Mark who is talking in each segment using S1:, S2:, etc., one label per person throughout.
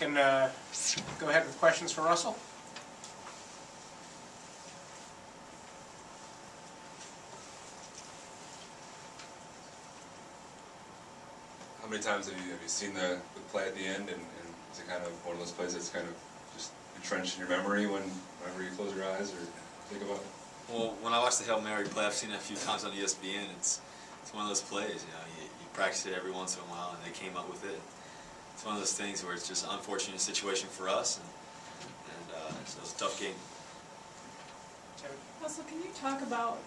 S1: can go ahead with questions for Russell.
S2: How many times have you seen the play at the end, and is it kind of one of those plays that's kind of just entrenched in your memory whenever you close your eyes or think about it?
S3: Well, when I watch the Hail Mary play, I've seen it a few times on ESPN. It's one of those plays, you know, you practice it every once in a while, and they came up with it. It's one of those things where it's just an unfortunate situation for us, and so it's a tough game.
S4: Russell, can you talk about,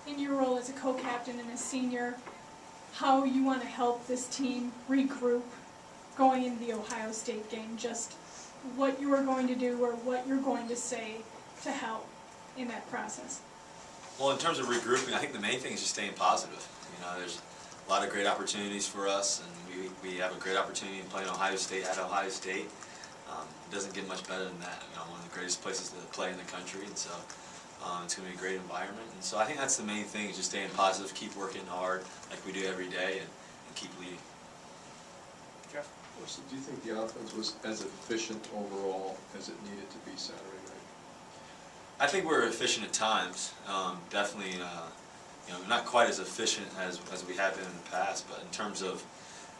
S4: in your role as a co-captain and a senior, how you want to help this team regroup going into the Ohio State game? Just what you are going to do or what you're going to say to help in that process.
S3: Well, in terms of regrouping, I think the main thing is just staying positive. You know, there's a lot of great opportunities for us, and we have a great opportunity in playing Ohio State at Ohio State. It doesn't get much better than that. You know, one of the greatest places to play in the country, and so it's going to be a great environment. And so I think that's the main thing, is just staying positive, keep working hard like we do every day, and keep leading.
S1: Jeff?
S5: So do you think the offense was as efficient overall as it needed to be Saturday night?
S3: I think we're efficient at times. Definitely, you know, not quite as efficient as we have been in the past. But in terms of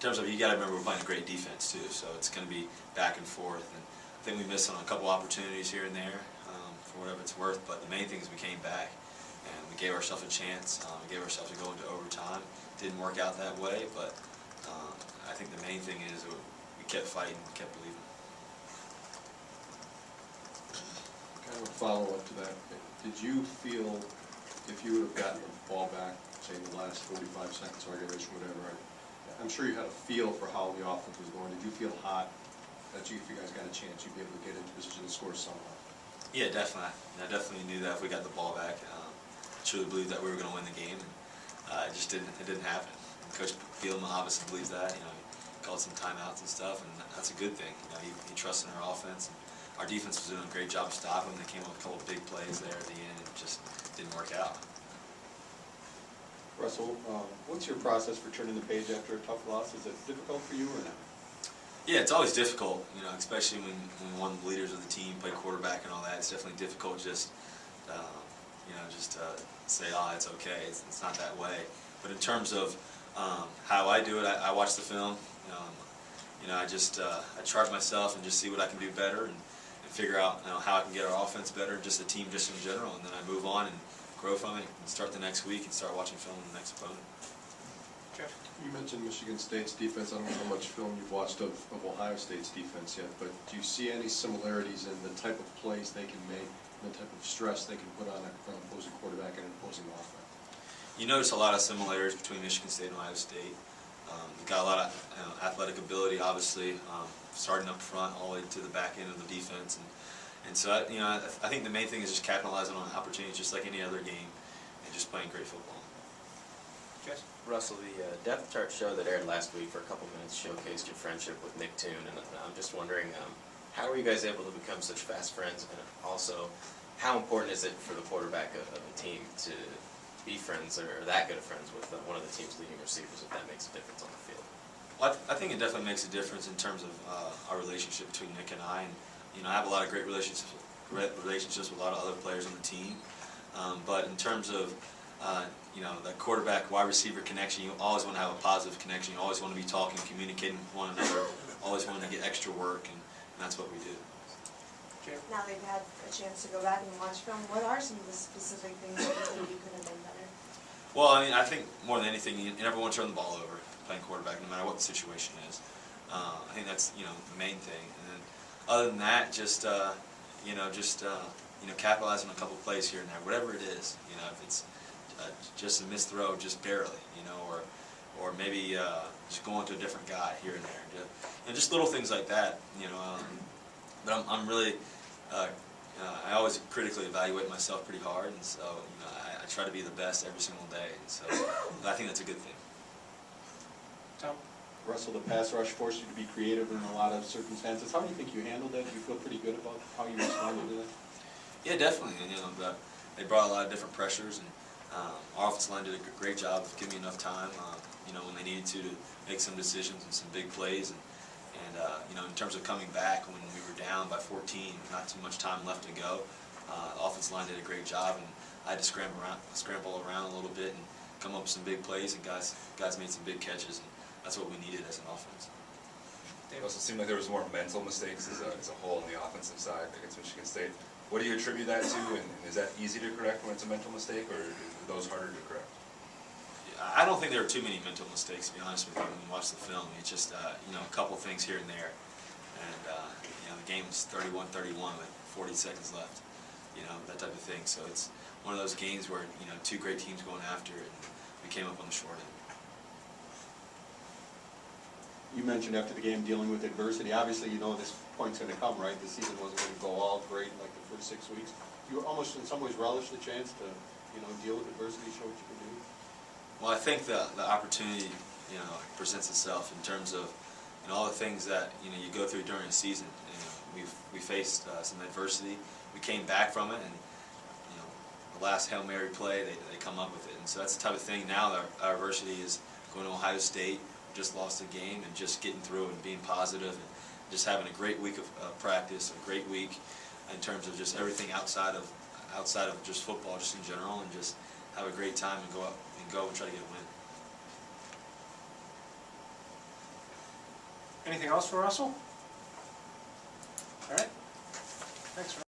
S3: you got to remember we're playing a great defense too. So it's going to be back and forth. And I think we missed on a couple opportunities here and there, for whatever it's worth. But the main thing is we came back and we gave ourselves a chance. We gave ourselves a go into overtime. Didn't work out that way, but I think the main thing is we kept fighting, we kept believing.
S5: Kind of a follow-up to that, did you feel if you would have gotten the ball back, say in the last 45 seconds or regulation, whatever, I'm sure you had a feel for how the offense was going. Did you feel hot that if you guys got a chance, you'd be able to get into position to score somehow?
S3: Yeah, definitely. I definitely knew that if we got the ball back, I truly believed that we were going to win the game. And it just didn't happen. And Coach Bielema obviously believes that. You know, he called some timeouts and stuff, and that's a good thing. You know, he trusts in our offense. And our defense was doing a great job of stopping them. They came up with a couple of big plays there at the end, and it just didn't work out.
S6: Russell, what's your process for turning the page after a tough loss? Is it difficult for you or not?
S3: Yeah, it's always difficult, you know, especially when one of the leaders of the team play quarterback and all that. It's definitely difficult just, you know, just say, oh, it's okay. It's not that way. But in terms of how I do it, I watch the film. You know, I chart myself and just see what I can do better and figure out, you know, how I can get our offense better, just the team just in general, and then I move on and grow from it and start the next week and start watching film of the next opponent.
S1: Jeff?
S5: You mentioned Michigan State's defense. I don't know how much film you've watched of Ohio State's defense yet, but do you see any similarities in the type of plays they can make, and the type of stress they can put on an opposing quarterback and an opposing offense?
S3: You notice a lot of similarities between Michigan State and Ohio State. They've got a lot of athletic ability, obviously, starting up front all the way to the back end of the defense. And so, you know, I think the main thing is just capitalizing on opportunities just like any other game and just playing great football.
S1: Yes.
S7: Russell, the depth chart show that aired last week for a couple minutes showcased your friendship with Nick Toon, and I'm just wondering, how were you guys able to become such fast friends, and also, how important is it for the quarterback of a team to be friends or that good of friends with one of the team's leading receivers, if that makes a difference on the field?
S3: Well, I think it definitely makes a difference in terms of our relationship between Nick and I. And, you know, I have a lot of great relationships with a lot of other players on the team. But in terms of you know, the quarterback-wide receiver connection, you always want to have a positive connection. You always want to be talking, communicating with one another, always want to get extra work, and that's what we do.
S8: Now they've had a chance to go back and watch film, what are some of the specific things that you think you could have done better?
S3: Well, I mean, I think more than anything, you never want to turn the ball over playing quarterback, no matter what the situation is. I think that's, you know, the main thing. And then other than that, just you know, capitalize on a couple plays here and there, whatever it is. You know, if it's just a missed throw, just barely, you know, or maybe just going to a different guy here and there. You know, just little things like that. You know, but I'm really. I always critically evaluate myself pretty hard, and so, you know, I try to be the best every single day. And so I think that's a good thing.
S1: Tom?
S6: Russell, the pass rush forced you to be creative in a lot of circumstances. How do you think you handled that? Do you feel pretty good about how you responded to that?
S3: Yeah, definitely. And, you know, they brought a lot of different pressures, and our offensive line did a great job of giving me enough time, you know, when they needed to make some decisions and some big plays. And, you know, in terms of coming back when we were down by 14, not too much time left to go, the offensive line did a great job, and I had to scramble around a little bit and come up with some big plays, and guys made some big catches, and that's what we needed as an offense.
S2: It also seemed like there was more mental mistakes as a whole on the offensive side against Michigan State. What do you attribute that to, and is that easy to correct when it's a mental mistake, or are those harder to correct?
S3: I don't think there are too many mental mistakes, to be honest with you, when you watch the film. It's just, you know, a couple things here and there. And, you know, the game was 31-31 with 40 seconds left, you know, that type of thing. So it's one of those games where, you know, two great teams going after it, and we came up on the short end.
S6: You mentioned after the game dealing with adversity. Obviously, you know this point's going to come, right? The season wasn't going to go all great like the first 6 weeks. You almost, in some ways, relish the chance to, you know, deal with adversity, show what you can do.
S3: Well, I think the opportunity, you know, presents itself in terms of, you know, all the things that, you know, you go through during a season. You know, we faced some adversity. We came back from it, and, you know, the last Hail Mary play, they come up with it. And so that's the type of thing now that our adversity is going to Ohio State. Just lost a game, and just getting through and being positive, and just having a great week of practice, a great week in terms of just everything outside of just football, just in general, and just have a great time and go out and try to get a win.
S1: Anything else for Russell? All right. Thanks, Russell.